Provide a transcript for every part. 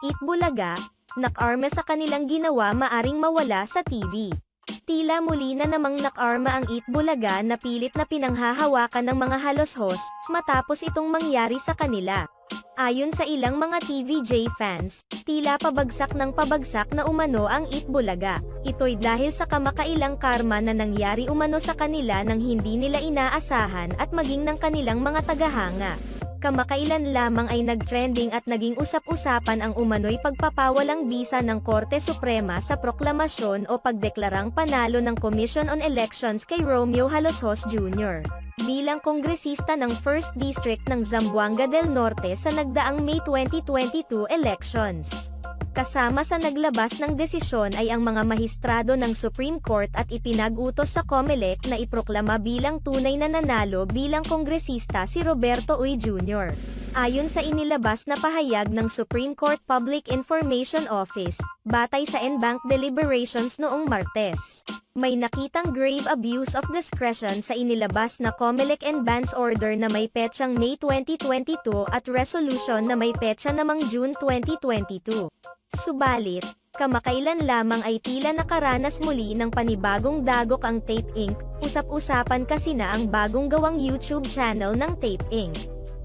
Itbulaga, nakarma sa kanilang ginawa maaring mawala sa TV. Tila muli na namang nakarma ang Itbulaga na pilit na pinanghahawakan ng mga haloshos, matapos itong mangyari sa kanila. Ayon sa ilang mga TVJ fans, tila pabagsak ng pabagsak na umano ang Itbulaga. Ito'y dahil sa kamakailang karma na nangyari umano sa kanila nang hindi nila inaasahan at maging ng kanilang mga tagahanga. Kamakailan lamang ay nag-trending at naging usap-usapan ang umano'y pagpapawalang bisa ng Korte Suprema sa proklamasyon o pagdeklarang panalo ng Commission on Elections kay Romeo Haloshos Jr. bilang kongresista ng 1st District ng Zamboanga del Norte sa nagdaang May 2022 elections. Kasama sa naglabas ng desisyon ay ang mga mahistrado ng Supreme Court at ipinag-utos sa COMELEC na iproklama bilang tunay na nanalo bilang kongresista si Roberto Uy Jr. Ayon sa inilabas na pahayag ng Supreme Court Public Information Office, batay sa en banc deliberations noong Martes, may nakitang grave abuse of discretion sa inilabas na COMELEC en banc order na may petsang May 2022 at resolution na may petsa namang June 2022. Subalit, kamakailan lamang ay tila nakaranas muli ng panibagong dagok ang Tape Inc. Usap-usapan kasi na ang bagong gawang YouTube channel ng Tape Inc.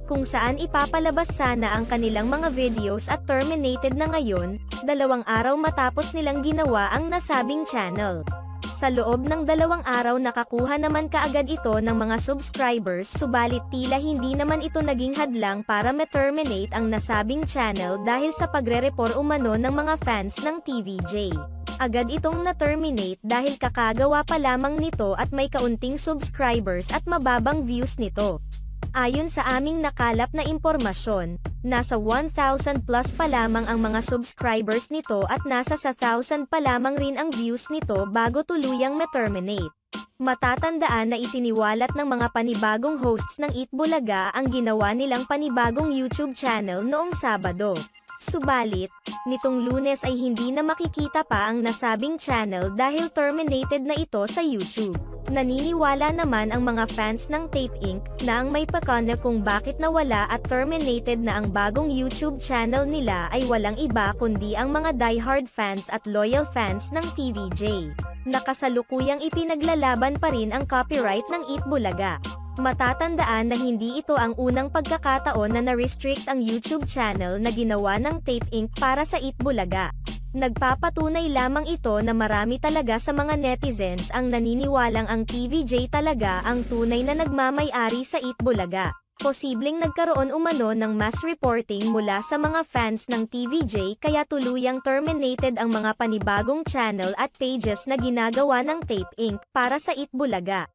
kung saan ipapalabas sana ang kanilang mga videos at terminated na ngayon, 2 araw matapos nilang ginawa ang nasabing channel. Sa loob ng 2 araw nakakuha naman kaagad ito ng mga subscribers, subalit tila hindi naman ito naging hadlang para ma-terminate ang nasabing channel dahil sa pagre-report umano ng mga fans ng TVJ. Agad itong na-terminate dahil kakagawa pa lamang nito at may kaunting subscribers at mababang views nito. Ayon sa aming nakalap na impormasyon, nasa 1,000 plus pa lamang ang mga subscribers nito at nasa sa 1,000 pa lamang rin ang views nito bago tuluyang ma-terminate. Matatandaan na isiniwalat ng mga panibagong hosts ng Itbulaga ang ginawa nilang panibagong YouTube channel noong Sabado. Subalit, nitong Lunes ay hindi na makikita pa ang nasabing channel dahil terminated na ito sa YouTube. Naniniwala naman ang mga fans ng Tape Inc. na ang may pakana kung bakit nawala at terminated na ang bagong YouTube channel nila ay walang iba kundi ang mga diehard fans at loyal fans ng TVJ. Nakasalukuyang ipinaglalaban pa rin ang copyright ng Itbulaga. Matatandaan na hindi ito ang unang pagkakataon na na-restrict ang YouTube channel na ginawa ng Tape Inc. para sa Itbulaga. Nagpapatunay lamang ito na marami talaga sa mga netizens ang naniniwalang ang TVJ talaga ang tunay na nagmamay-ari sa Itbulaga. Posibleng nagkaroon umano ng mass reporting mula sa mga fans ng TVJ kaya tuluyang terminated ang mga panibagong channel at pages na ginagawa ng Tape Inc. para sa Itbulaga.